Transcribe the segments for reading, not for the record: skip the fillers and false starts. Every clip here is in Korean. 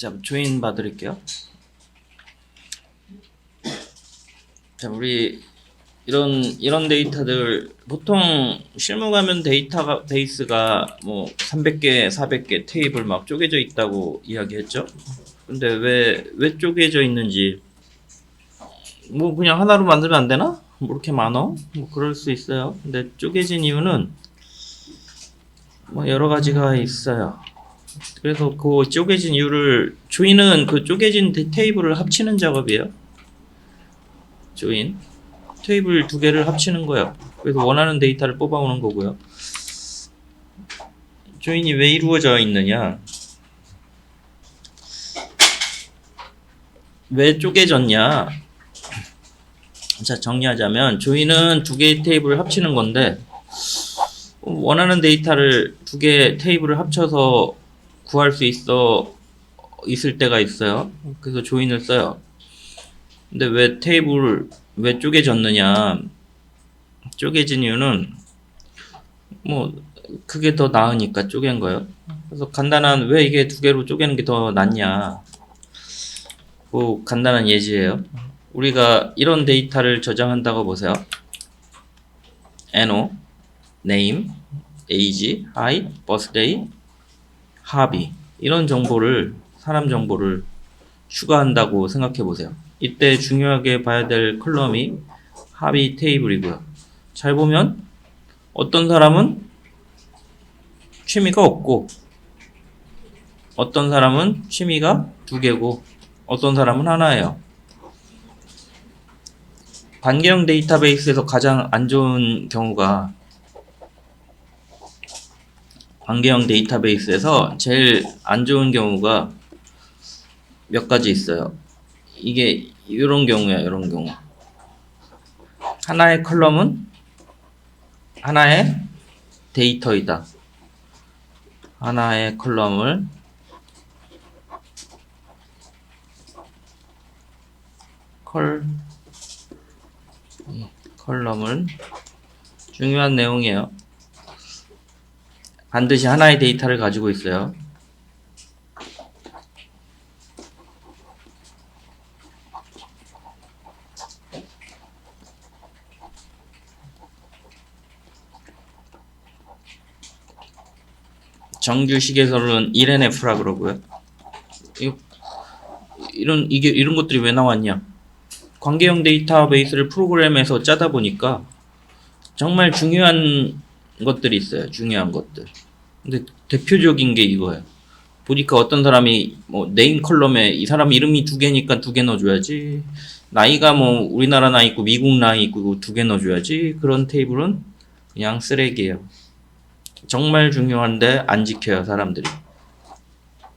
자, 조인 봐드릴게요. 자, 우리 이런 데이터들 보통 실무 가면 데이터베이스가 뭐 300개, 400개 테이블 막 쪼개져 있다고 이야기했죠. 근데 왜 쪼개져 있는지 뭐 그냥 하나로 만들면 안 되나? 뭐 이렇게 많어? 뭐 그럴 수 있어요. 근데 쪼개진 이유는 뭐 여러 가지가 있어요. 그래서 그 쪼개진 이유를 조인은 그 쪼개진 테이블을 합치는 작업이에요. 조인 테이블 두 개를 합치는 거예요. 그래서 원하는 데이터를 뽑아오는 거고요. 조인이 왜 이루어져 있느냐? 왜 쪼개졌냐? 자, 정리하자면 조인은 두 개의 테이블을 합치는 건데 원하는 데이터를 두 개의 테이블을 합쳐서 구할 수 있을 때가 있어요. 그래서 조인을 써요. 근데 왜 쪼개졌느냐? 쪼개진 이유는 뭐 그게 더 나으니까 쪼갠 거예요. 그래서 간단한 왜 이게 두 개로 쪼개는 게 더 낫냐? 그 간단한 예시예요. 우리가 이런 데이터를 저장한다고 보세요. NO, name, age, height, birthday, hobby 이런 정보를 사람 정보를 추가한다고 생각해 보세요. 이때 중요하게 봐야 될 컬럼이 hobby 테이블이고요. 잘 보면 어떤 사람은 취미가 없고 어떤 사람은 취미가 두 개고 어떤 사람은 하나예요. 반개형 데이터베이스에서 가장 안 좋은 경우가 반개형 데이터베이스에서 제일 안 좋은 경우가 몇 가지 있어요. 이게 이런 경우야, 이런 경우. 하나의 컬럼은 하나의 데이터이다. 하나의 컬럼을 컬럼을 중요한 내용이에요. 반드시 하나의 데이터를 가지고 있어요. 정규식에서는 1NF라 그러고요. 이런 것들이 왜 나왔냐? 관계형 데이터베이스를 프로그램에서 짜다 보니까 정말 중요한 것들이 있어요. 중요한 것들. 근데 대표적인 게 이거예요. 보니까 어떤 사람이 뭐 네임 컬럼에 이 사람 이름이 두 개니까 두 개 넣어줘야지. 나이가 뭐 우리나라 나이 있고 미국 나이 있고 두 개 넣어줘야지. 그런 테이블은 그냥 쓰레기예요. 정말 중요한데 안 지켜요, 사람들이.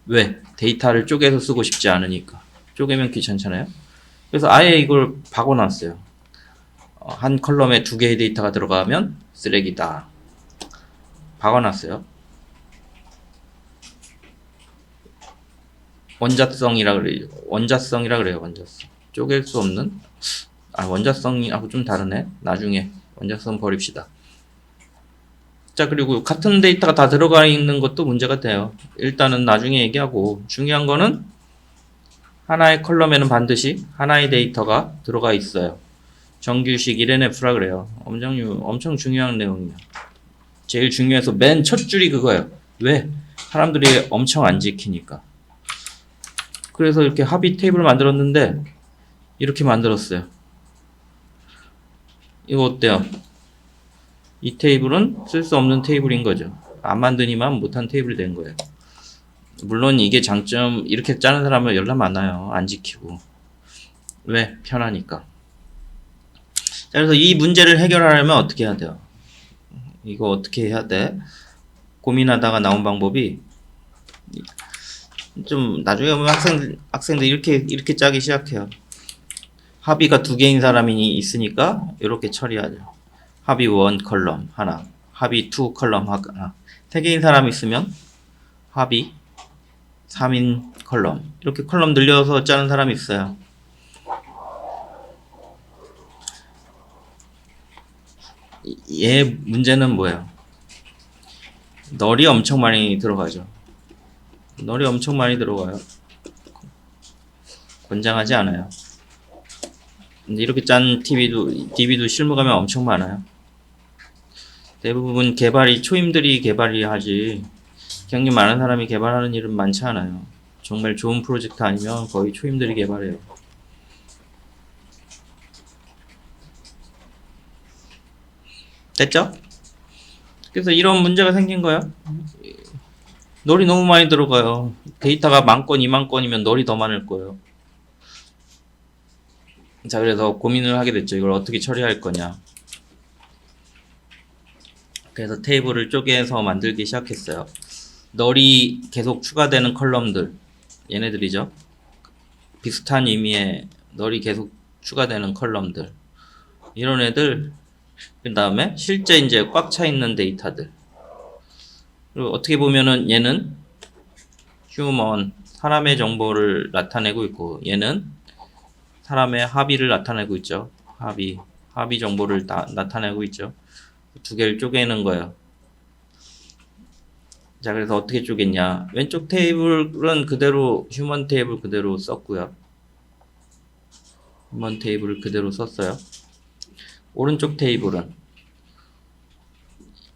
왜? 데이터를 쪼개서 쓰고 싶지 않으니까. 쪼개면 귀찮잖아요. 그래서 아예 이걸 박아놨어요. 한 컬럼에 두 개의 데이터가 들어가면 쓰레기다. 박아놨어요. 원자성이라 그래요. 원자성. 쪼갤 수 없는. 원자성하고 좀 다르네. 나중에 원자성 버립시다. 자, 그리고 같은 데이터가 다 들어가 있는 것도 문제가 돼요. 일단은 나중에 얘기하고, 중요한 거는 하나의 컬럼에는 반드시 하나의 데이터가 들어가 있어요. 정규식 1NF라 그래요. 엄청 중요한 내용이에요. 제일 중요해서 맨 첫 줄이 그거예요. 왜? 사람들이 엄청 안 지키니까. 그래서 이렇게 합의 테이블을 만들었는데 이렇게 만들었어요. 이거 어때요? 이 테이블은 쓸 수 없는 테이블인 거죠. 안 만드니만 못한 테이블이 된 거예요. 물론 이게 장점, 이렇게 짜는 사람은 연락 많아요. 안 지키고. 왜? 편하니까. 자, 그래서 이 문제를 해결하려면 어떻게 해야 돼요? 이거 어떻게 해야 돼? 고민하다가 나온 방법이 좀 나중에 보면 학생들 이렇게 짜기 시작해요. 합의가 두 개인 사람이 있으니까 이렇게 처리하죠. 합의 1 컬럼 하나, 합의 2 컬럼 하나. 세 개인 사람이 있으면 합의 3인 컬럼. 이렇게 컬럼 늘려서 짜는 사람이 있어요. 얘 문제는 뭐예요? 널이 엄청 많이 들어가죠. 널이 엄청 많이 들어가요. 권장하지 않아요. 근데 이렇게 짠 DB도 실무감이 엄청 많아요. 대부분 개발이 초임들이 개발이 하지 경력 많은 사람이 개발하는 일은 많지 않아요. 정말 좋은 프로젝트 아니면 거의 초임들이 개발해요. 됐죠? 그래서 이런 문제가 생긴 거야. 널이 너무 많이 들어가요. 데이터가 10,000건, 20,000건이면 널이 더 많을 거예요. 자, 그래서 고민을 하게 됐죠. 이걸 어떻게 처리할 거냐. 그래서 테이블을 쪼개서 만들기 시작했어요. 널이 계속 추가되는 컬럼들, 얘네들이죠. 비슷한 의미의 널이 계속 추가되는 컬럼들, 이런 애들, 그 다음에 실제 이제 꽉 차 있는 데이터들. 그리고 어떻게 보면은 얘는 휴먼, 사람의 정보를 나타내고 있고, 얘는 사람의 합의를 나타내고 있죠. 합의 정보를 나타내고 있죠. 두 개를 쪼개는 거예요. 자, 그래서 어떻게 쪼갰냐. 왼쪽 테이블은 그대로 휴먼 테이블 그대로 썼고요. 휴먼 테이블을 그대로 썼어요. 오른쪽 테이블은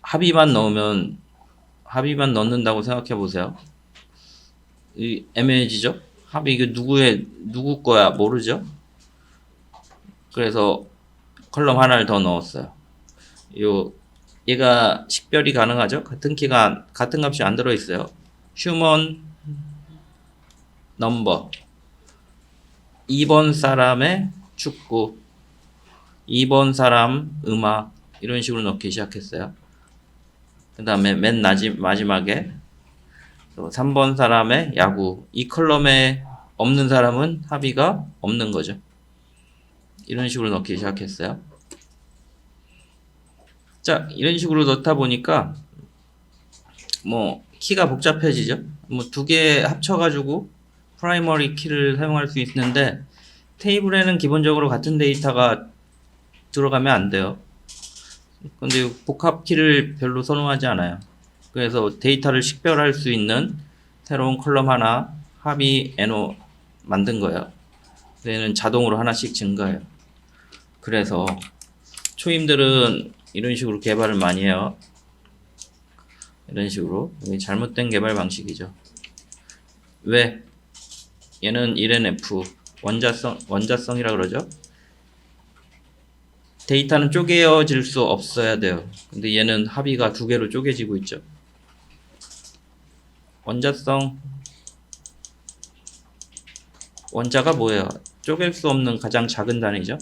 합의만 넣는다고 생각해 보세요. 애매해지죠? 합의 이게 누구 거야 모르죠? 그래서 컬럼 하나를 더 넣었어요. 얘가 식별이 가능하죠? 같은 값이 안 들어있어요. 휴먼 넘버 2번 사람의 축구, 2번 사람 음악, 이런 식으로 넣기 시작했어요. 그 다음에 맨 마지막에 3번 사람의 야구, 이 컬럼에 없는 사람은 합의가 없는 거죠. 이런 식으로 넣기 시작했어요. 자, 이런 식으로 넣다 보니까 뭐 키가 복잡해지죠. 뭐 두 개 합쳐가지고 프라이머리 키를 사용할 수 있는데 테이블에는 기본적으로 같은 데이터가 들어가면 안 돼요. 근데 복합 키를 별로 선호하지 않아요. 그래서 데이터를 식별할 수 있는 새로운 컬럼 하나 합의 NO 만든 거예요. 얘는 자동으로 하나씩 증가해요. 그래서 초임들은 이런 식으로 개발을 많이 해요. 이런 식으로. 이게 잘못된 개발 방식이죠. 왜? 얘는 1NF 원자성이라 그러죠. 데이터는 쪼개어질 수 없어야 돼요. 근데 얘는 합의가 두 개로 쪼개지고 있죠. 원자가 뭐예요? 쪼갤 수 없는 가장 작은 단위죠.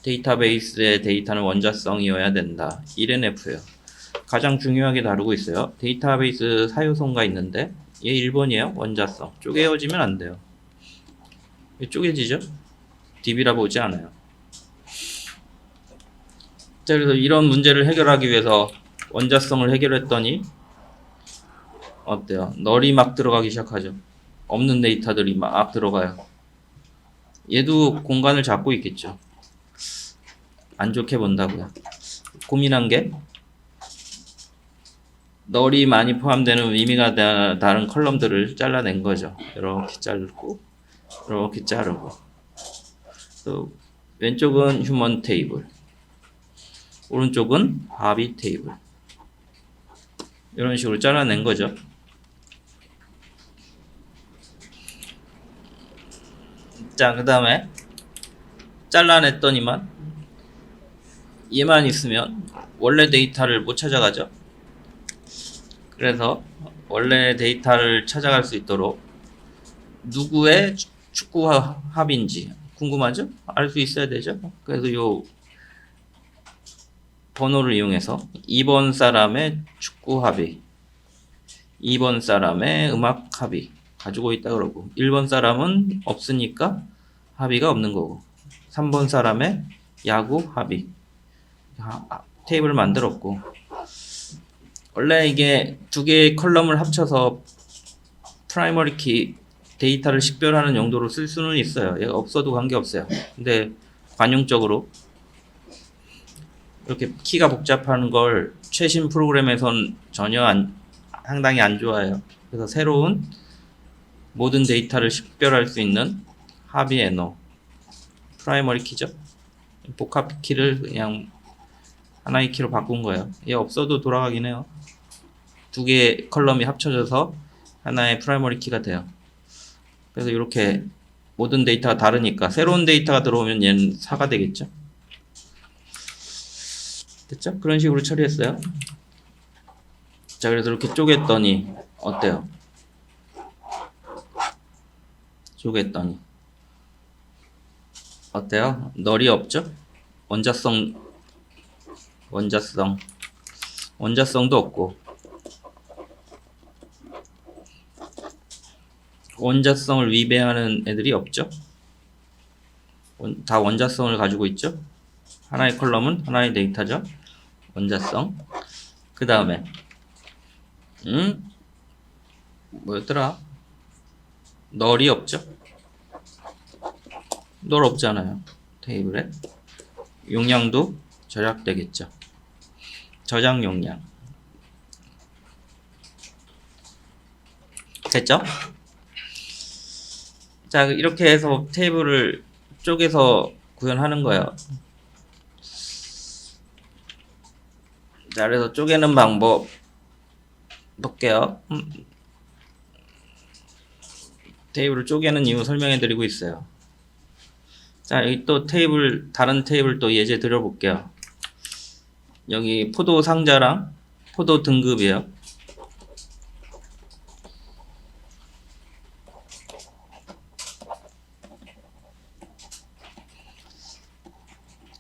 데이터베이스의 데이터는 원자성이어야 된다. 1NF예요. 가장 중요하게 다루고 있어요. 데이터베이스 사유성가 있는데 얘 1번이에요. 원자성. 쪼개어지면 안 돼요. 쪼개지죠? DB라 보지 않아요. 자, 그래서 이런 문제를 해결하기 위해서 원자성을 해결했더니 어때요? 널이 막 들어가기 시작하죠. 없는 데이터들이 막 들어가요. 얘도 공간을 잡고 있겠죠. 안 좋게 본다고요. 고민한 게 널이 많이 포함되는 의미가 다른 컬럼들을 잘라낸 거죠. 이렇게 자르고 이렇게 자르고 또 왼쪽은 휴먼 테이블, 오른쪽은 합의 테이블, 이런 식으로 잘라낸 거죠. 자, 그 다음에 잘라냈더니만 얘만 있으면 원래 데이터를 못 찾아가죠. 그래서 원래 데이터를 찾아갈 수 있도록 누구의 축구 합인지 궁금하죠? 알 수 있어야 되죠. 그래서 요 번호를 이용해서 2번 사람의 축구 합의, 2번 사람의 음악 합의 가지고 있다 그러고, 1번 사람은 없으니까 합의가 없는 거고, 3번 사람의 야구 합의 테이블을 만들었고, 원래 이게 두 개의 컬럼을 합쳐서 프라이머리 키 데이터를 식별하는 용도로 쓸 수는 있어요. 얘가 없어도 관계없어요. 근데 관용적으로 이렇게 키가 복잡한 걸 최신 프로그램에선 전혀 상당히 안 좋아해요. 그래서 새로운 모든 데이터를 식별할 수 있는 합의 NO 프라이머리 키죠. 복합 키를 그냥 하나의 키로 바꾼 거예요. 얘 없어도 돌아가긴 해요. 두 개의 컬럼이 합쳐져서 하나의 프라이머리 키가 돼요. 그래서 이렇게 모든 데이터가 다르니까 새로운 데이터가 들어오면 얘는 4가 되겠죠. 됐죠? 그런 식으로 처리했어요. 자, 그래서 이렇게 쪼갰더니 어때요? 쪼갰더니 어때요? 널이 없죠? 원자성도 없고 원자성을 위배하는 애들이 없죠? 다 원자성을 가지고 있죠? 하나의 컬럼은 하나의 데이터죠? 원자성. 그 다음에 뭐였더라? 널이 없죠? 널 없잖아요. 테이블에. 용량도 절약되겠죠. 저장 용량. 됐죠? 자, 이렇게 해서 테이블을 쪼개서 구현하는 거예요. 자, 그래서 쪼개는 방법 볼게요. 테이블을 쪼개는 이유 설명해 드리고 있어요. 자, 여기 또 테이블, 다른 테이블 또 예제 드려볼게요. 여기 포도 상자랑 포도 등급이에요.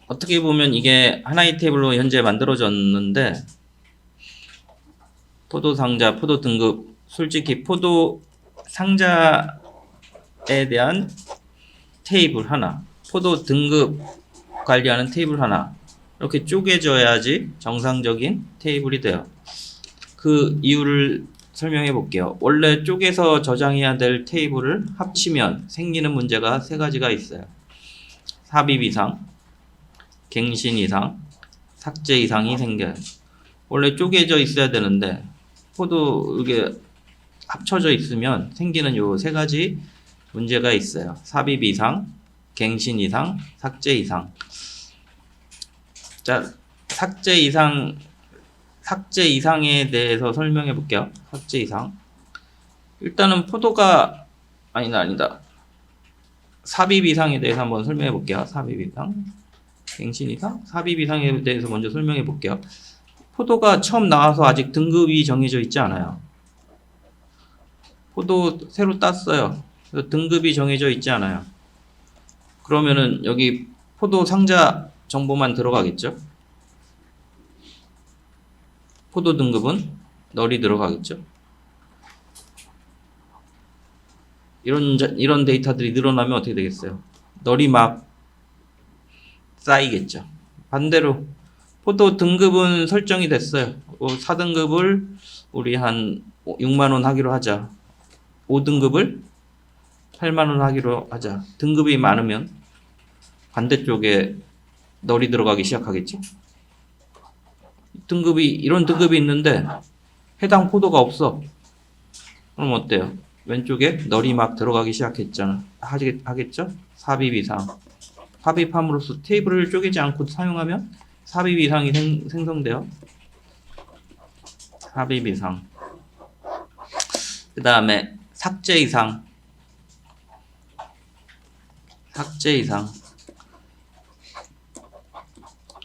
어떻게 보면 이게 하나의 테이블로 현재 만들어졌는데, 포도 상자, 포도 등급, 솔직히 포도 상자에 대한 테이블 하나, 포도 등급 관리하는 테이블 하나, 이렇게 쪼개져야지 정상적인 테이블이 돼요. 그 이유를 설명해 볼게요. 원래 쪼개서 저장해야 될 테이블을 합치면 생기는 문제가 세 가지가 있어요. 삽입 이상, 갱신 이상, 삭제 이상이 생겨요. 원래 쪼개져 있어야 되는데 포도 이게 합쳐져 있으면 생기는 요 세 가지 문제가 있어요. 삽입 이상, 갱신 이상, 삭제 이상. 자, 삭제 이상에 대해서 설명해 볼게요. 삭제 이상. 일단은 포도가 아니다. 삽입 이상에 대해서 한번 설명해 볼게요. 삽입 이상, 갱신 이상, 삽입 이상에 대해서 먼저 설명해 볼게요. 포도가 처음 나와서 아직 등급이 정해져 있지 않아요. 포도 새로 땄어요. 그래서 등급이 정해져 있지 않아요. 그러면은 여기 포도 상자 정보만 들어가겠죠? 포도 등급은 널이 들어가겠죠? 이런 데이터들이 늘어나면 어떻게 되겠어요? 널이 막 쌓이겠죠. 반대로 포도 등급은 설정이 됐어요. 4등급을 우리 한 6만원 하기로 하자. 5등급을 8만원 하기로 하자. 등급이 많으면 반대쪽에 널이 들어가기 시작하겠지. 이런 등급이 있는데 해당 포도가 없어. 그럼 어때요? 왼쪽에 널이 막 들어가기 하겠죠? 삽입 이상. 삽입함으로써 테이블을 쪼개지 않고 사용하면 삽입 이상이 생성돼요. 삽입 이상. 그 다음에 삭제 이상. 삭제 이상.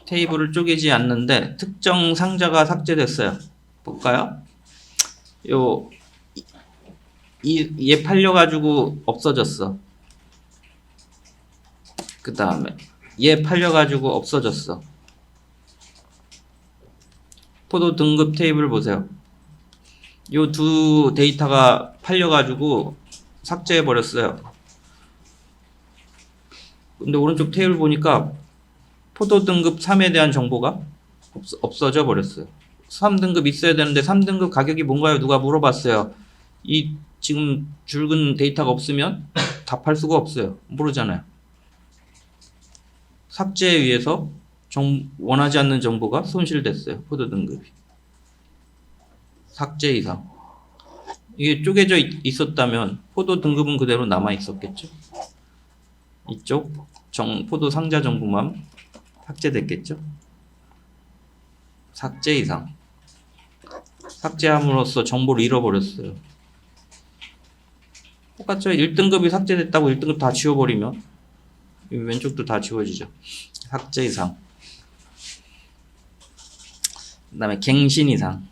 테이블을 쪼개지 않는데 특정 상자가 삭제됐어요. 볼까요? 얘 팔려가지고 없어졌어. 그 다음에 얘 팔려가지고 없어졌어. 포도 등급 테이블 보세요. 요 두 데이터가 팔려가지고 삭제해버렸어요. 근데 오른쪽 테이블 보니까 포도 등급 3에 대한 정보가 없어져 버렸어요. 3등급 있어야 되는데 3등급 가격이 뭔가요? 누가 물어봤어요. 이 지금 줄근 데이터가 없으면 답할 수가 없어요. 모르잖아요. 삭제에 의해서 원하지 않는 정보가 손실됐어요. 포도 등급이. 삭제 이상. 이게 쪼개져 있었다면 포도 등급은 그대로 남아 있었겠죠. 이쪽 포도 상자 정보만 삭제됐겠죠. 삭제 이상. 삭제함으로써 정보를 잃어버렸어요. 똑같죠. 1등급이 삭제됐다고 1등급 다 지워버리면 왼쪽도 다 지워지죠. 삭제 이상. 그 다음에 갱신 이상.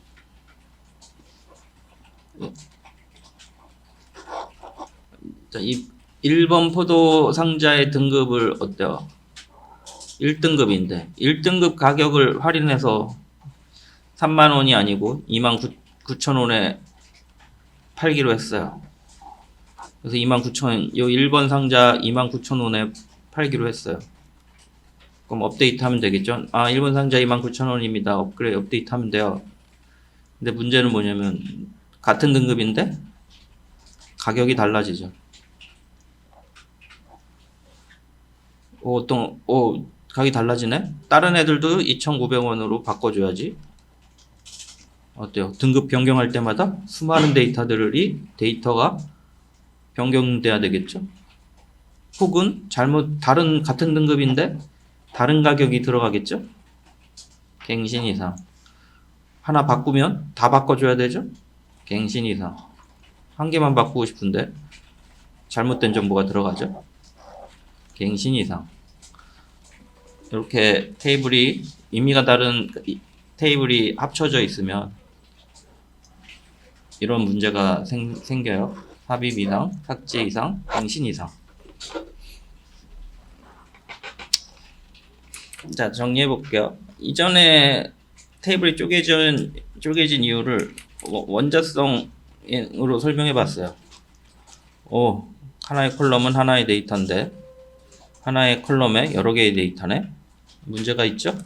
자, 이 1번 포도 상자의 등급을 어때요? 1등급인데 1등급 가격을 할인해서 3만원이 아니고 29,000원에 팔기로 했어요. 그래서 29,000원, 이 1번 상자 29,000원에 팔기로 했어요. 그럼 업데이트 하면 되겠죠? 아, 1번 상자 29,000원입니다. 업데이트 하면 돼요. 근데 문제는 뭐냐면 같은 등급인데 가격이 달라지죠. 가격이 달라지네? 다른 애들도 2,900원으로 바꿔줘야지. 어때요? 등급 변경할 때마다 수많은 데이터가 변경돼야 되겠죠? 혹은 같은 등급인데 다른 가격이 들어가겠죠? 갱신 이상. 하나 바꾸면 다 바꿔줘야 되죠? 갱신 이상. 한 개만 바꾸고 싶은데 잘못된 정보가 들어가죠? 갱신 이상. 이렇게 테이블이 의미가 다른 테이블이 합쳐져 있으면 이런 문제가 생겨요. 삽입 이상, 삭제 이상, 갱신 이상. 자, 정리해 볼게요. 이전에 테이블이 쪼개진 이유를 원자성으로 설명해 봤어요. 하나의 컬럼은 하나의 데이터인데 하나의 컬럼에 여러 개의 데이터네. 문제가 있죠?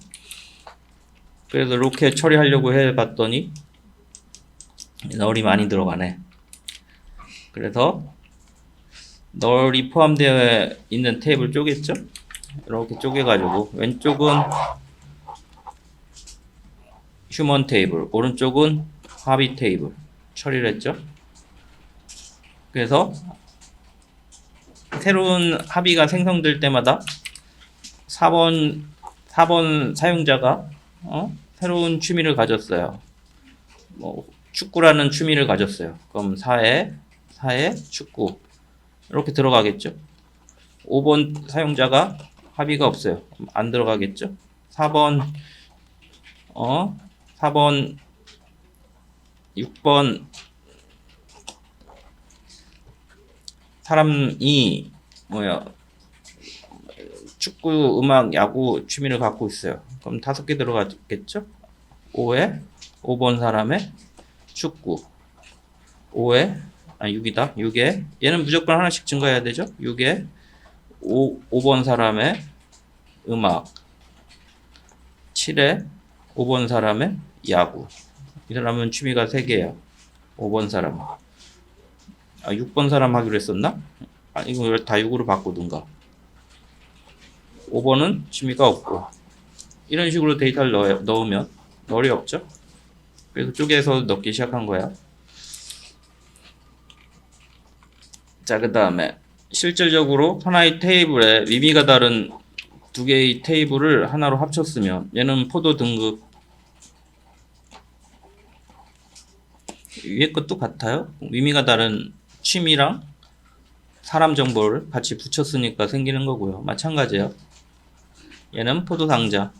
그래서 이렇게 처리하려고 해봤더니 널이 많이 들어가네. 그래서 널이 포함되어 있는 테이블 쪼갰죠? 이렇게 쪼개가지고 왼쪽은 휴먼 테이블, 오른쪽은 합의 테이블 처리를 했죠. 그래서 새로운 합의가 생성될 때마다 4번 사용자가 새로운 취미를 가졌어요. 축구라는 취미를 가졌어요. 그럼 4에 축구 이렇게 들어가겠죠. 5번 사용자가 합의가 없어요. 안 들어가겠죠. 4번 6번 사람이 축구, 음악, 야구 취미를 갖고 있어요. 그럼 5개 들어가겠죠? 5번 사람의 축구. 6이다. 6에 얘는 무조건 하나씩 증가해야 되죠? 6에 5번 사람의 음악. 7에 5번 사람의 야구. 이 사람은 취미가 3개야. 5번 사람. 6번 사람 하기로 했었나? 이거 다 6으로 바꾸든가. 5번은 취미가 없고. 이런 식으로 데이터를 넣으면 널이 없죠? 그래서 쪼개서 넣기 시작한 거야. 자, 그 다음에 실질적으로 하나의 테이블에 의미가 다른 2개의 테이블을 하나로 합쳤으면 얘는 포도 등급 위에 것도 같아요. 의미가 다른 취미랑 사람 정보를 같이 붙였으니까 생기는 거고요. 마찬가지예요. 얘는 포도 상자.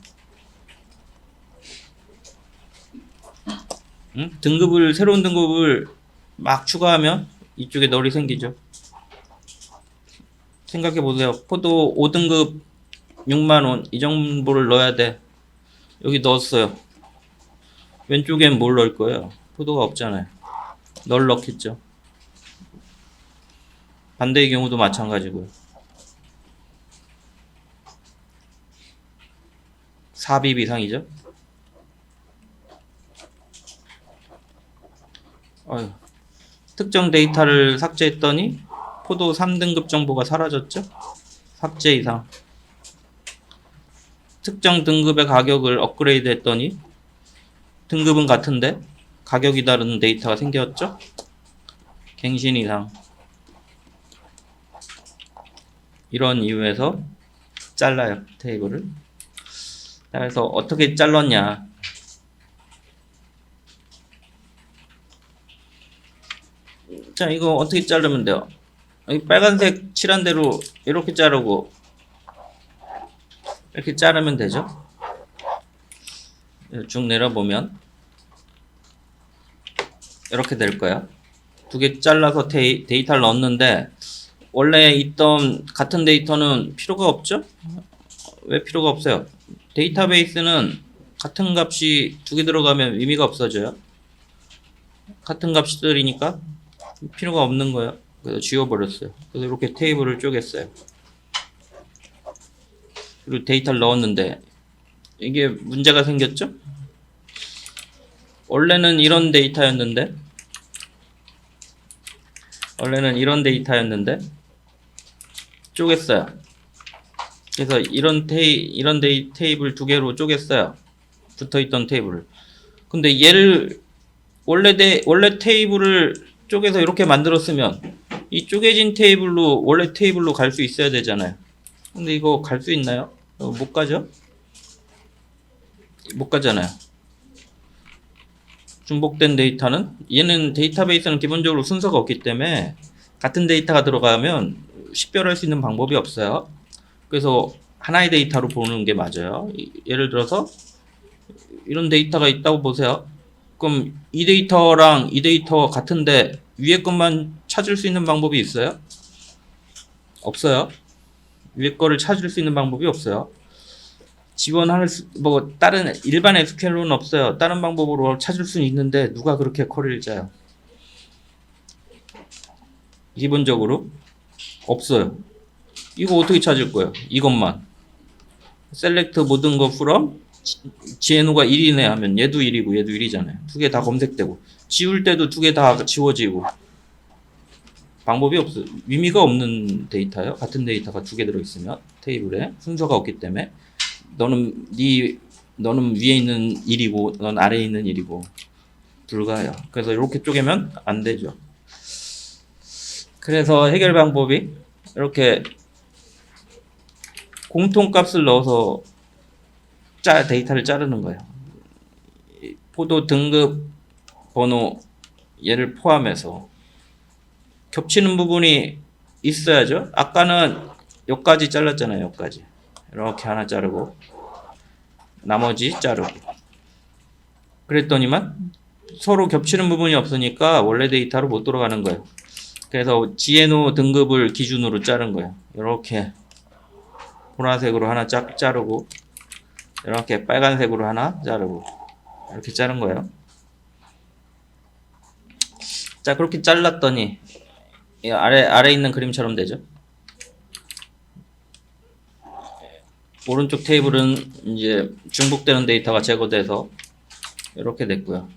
새로운 등급을 막 추가하면 이쪽에 널이 생기죠. 생각해 보세요. 포도 5등급 6만원 이 정보를 넣어야 돼. 여기 넣었어요. 왼쪽엔 뭘 넣을 거예요? 포도가 없잖아요. 널 넣겠죠. 반대의 경우도 마찬가지고요. 삽입 이상이죠. 특정 데이터를 삭제했더니 포도 3등급 정보가 사라졌죠. 삭제 이상. 특정 등급의 가격을 업그레이드 했더니 등급은 같은데 가격이 다른 데이터가 생겼죠. 갱신 이상. 이런 이유에서 잘라요, 테이블을. 자, 그래서 어떻게 잘랐냐. 자, 이거 어떻게 자르면 돼요? 여기 빨간색 칠한 대로 이렇게 자르고 이렇게 자르면 되죠. 쭉 내려보면 이렇게 될 거야. 두 개 잘라서 데이터를 넣었는데 원래 있던 같은 데이터는 필요가 없죠? 왜 필요가 없어요? 데이터베이스는 같은 값이 두 개 들어가면 의미가 없어져요. 같은 값들이니까 필요가 없는 거예요. 그래서 지워버렸어요. 그래서 이렇게 테이블을 쪼갰어요. 그리고 데이터를 넣었는데 이게 문제가 생겼죠? 원래는 이런 데이터였는데 쪼갰어요. 그래서 이런 테이블 두 개로 쪼갰어요. 붙어있던 테이블을. 근데 얘를 원래 테이블을 쪼개서 이렇게 만들었으면 이 쪼개진 테이블로 원래 테이블로 갈 수 있어야 되잖아요. 근데 이거 갈 수 있나요? 못 가죠? 못 가잖아요. 중복된 데이터는 얘는 데이터베이스는 기본적으로 순서가 없기 때문에 같은 데이터가 들어가면 식별할 수 있는 방법이 없어요. 그래서 하나의 데이터로 보는 게 맞아요. 예를 들어서 이런 데이터가 있다고 보세요. 그럼 이 데이터랑 이 데이터가 같은데 위에 것만 찾을 수 있는 방법이 있어요? 없어요. 위에 거를 찾을 수 있는 방법이 없어요. 다른 일반 SQL로는 없어요. 다른 방법으로 찾을 수는 있는데 누가 그렇게 쿼리를 짜요? 기본적으로 없어요. 이거 어떻게 찾을 거예요? 이것만 select 모든 거 from GNO가 1이네 하면 얘도 1이고 얘도 1이잖아요. 두 개 다 검색되고 지울 때도 두 개 다 지워지고 방법이 없어요. 의미가 없는 데이터예요. 같은 데이터가 두 개 들어있으면 테이블에 순서가 없기 때문에 너는 위에 있는 1이고 넌 아래에 있는 1이고 불가해요. 그래서 이렇게 쪼개면 안 되죠. 그래서 해결 방법이 이렇게 공통값을 넣어서 데이터를 자르는 거예요. 포도 등급 번호 얘를 포함해서 겹치는 부분이 있어야죠. 아까는 여기까지 잘랐잖아요. 여기까지 이렇게 하나 자르고 나머지 자르고 그랬더니만 서로 겹치는 부분이 없으니까 원래 데이터로 못 들어가는 거예요. 그래서 GNO 등급을 기준으로 자른 거예요. 이렇게 보라색으로 하나 쫙 자르고 이렇게 빨간색으로 하나 자르고 이렇게 자른 거예요. 자, 그렇게 잘랐더니 아래 있는 그림처럼 되죠. 오른쪽 테이블은 이제 중복되는 데이터가 제거돼서 이렇게 됐고요.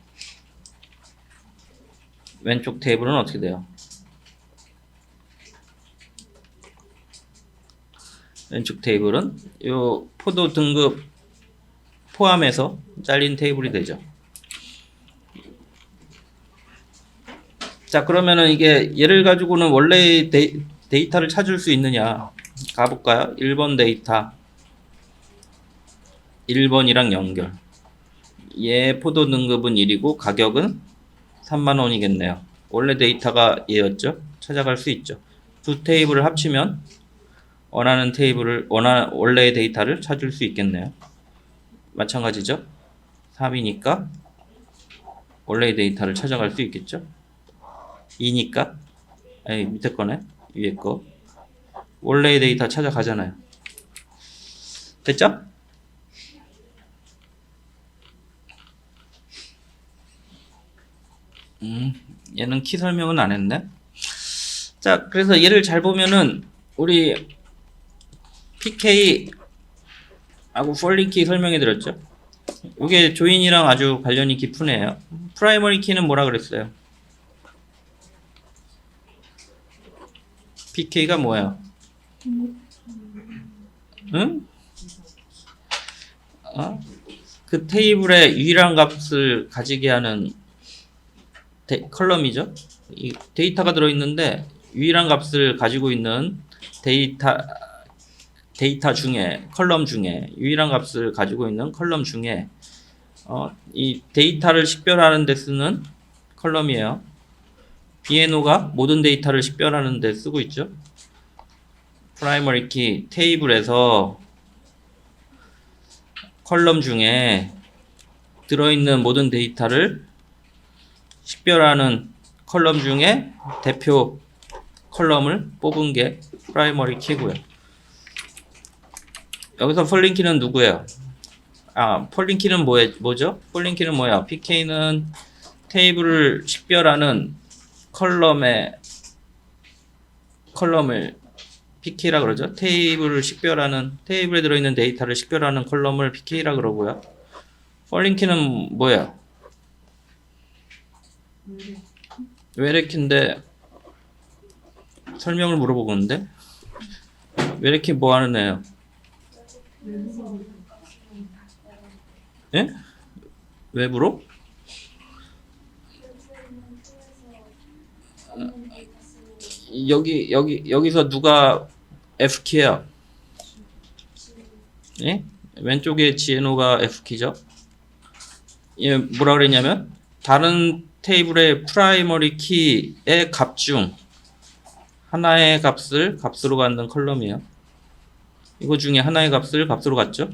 왼쪽 테이블은 어떻게 돼요? 왼쪽 테이블은 요 포도 등급 포함해서 잘린 테이블이 되죠. 자, 그러면은 이게 얘를 가지고는 원래 데이터를 찾을 수 있느냐 가볼까요? 1번 데이터 1번이랑 연결. 얘 포도 등급은 1이고 가격은 30,000원이겠네요. 원래 데이터가 얘였죠. 찾아갈 수 있죠. 두 테이블을 합치면 원래의 데이터를 찾을 수 있겠네요. 마찬가지죠. 3이니까 원래의 데이터를 찾아갈 수 있겠죠. 2니까 아니 밑에 거네. 위에 거 원래의 데이터 찾아가잖아요. 됐죠? 얘는 키 설명은 안 했네. 자, 그래서 얘를 잘 보면은 우리 PK 하고 폴링 키 설명해 드렸죠. 이게 조인이랑 아주 관련이 깊은 애예요. 프라이머리 키는 뭐라 그랬어요? PK가 뭐예요? 응? 그 테이블의 유일한 값을 가지게 하는 컬럼이죠. 이 데이터가 들어있는데 유일한 값을 가지고 있는 데이터 중에 컬럼 중에 유일한 값을 가지고 있는 컬럼 중에 이 데이터를 식별하는 데 쓰는 컬럼이에요. BNO가 모든 데이터를 식별하는 데 쓰고 있죠. 프라이머리 키 테이블에서 컬럼 중에 들어있는 모든 데이터를 식별하는 컬럼 중에 대표 컬럼을 뽑은 게 프라이머리 키고요. 여기서 폴링 키는 누구예요? 폴링 키는 뭐죠? 폴링 키는 뭐야? PK는 테이블을 식별하는 컬럼을 PK라 그러죠. 테이블을 식별하는 테이블에 들어있는 데이터를 식별하는 컬럼을 PK라 그러고요. 폴링 키는 뭐야? 외래키인데 설명을 물어보는데 외래키 뭐 하는 애요? 예? 외부로? 여기서 누가 F키야? 예? 왼쪽에 GNO가 F키죠? 예, 뭐라 그랬냐면 다른 테이블의 프라이머리 키의 값 중 하나의 값을 값으로 갖는 컬럼이에요. 이거 중에 하나의 값을 값으로 갖죠?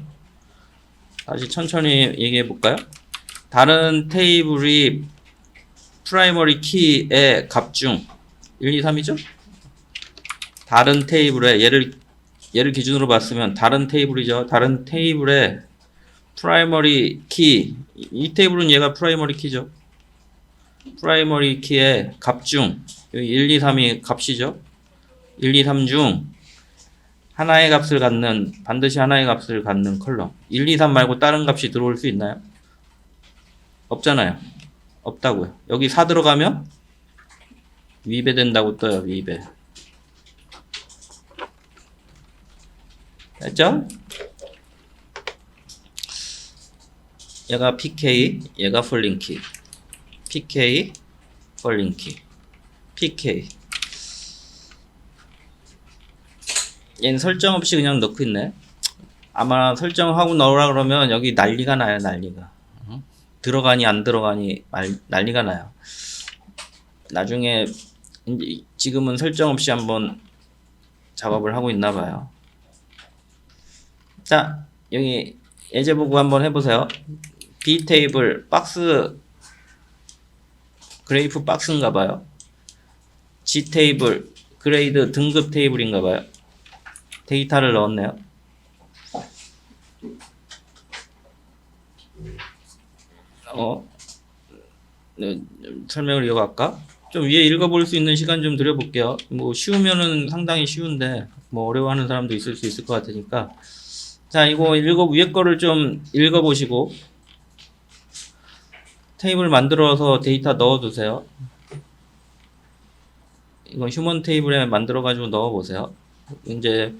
다시 천천히 얘기해 볼까요? 다른 테이블이 프라이머리 키의 값 중 1, 2, 3이죠? 다른 테이블에 얘를 기준으로 봤으면 다른 테이블이죠. 다른 테이블에 프라이머리 키, 이 테이블은 얘가 프라이머리 키죠. 프라이머리 키의 값 중 1, 2, 3이 값이죠. 1, 2, 3 중 하나의 값을 갖는 반드시 하나의 값을 갖는 컬럼. 1, 2, 3 말고 다른 값이 들어올 수 있나요? 없잖아요. 없다고요. 여기 4 들어가면 위배된다고 떠요. 위배. 됐죠? 얘가 PK, 얘가 폴링키. PK, 폴링키. PK. 얘는 설정 없이 그냥 넣고 있네. 아마 설정하고 넣으라 그러면 여기 난리가 나요. 난리가. 들어가니 안 들어가니 난리가 나요. 나중에 이제 지금은 설정 없이 한번 작업을 하고 있나 봐요. 자, 여기 예제 보고 한번 해보세요. B 테이블 박스 그래프 박스인가 봐요. G 테이블 그레이드 등급 테이블인가 봐요. 데이터를 넣었네요. 설명을 이어갈까? 좀 위에 읽어볼 수 있는 시간 좀 드려볼게요. 뭐 쉬우면은 상당히 쉬운데 뭐 어려워하는 사람도 있을 수 있을 것 같으니까. 자, 이거 위에 거를 좀 읽어보시고 테이블 만들어서 데이터 넣어두세요. 이거 휴먼 테이블에 만들어가지고 넣어보세요. 이제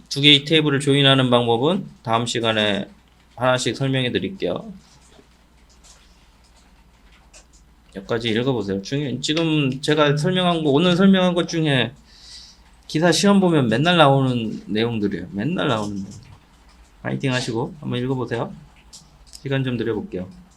두 개의 테이블을 조인하는 방법은 다음 시간에 하나씩 설명해 드릴게요. 여기까지 읽어보세요. 지금 제가 설명한 거, 오늘 설명한 것 중에 기사 시험 보면 맨날 나오는 내용들이에요. 맨날 나오는 내용들. 파이팅 하시고 한번 읽어보세요. 시간 좀 드려볼게요.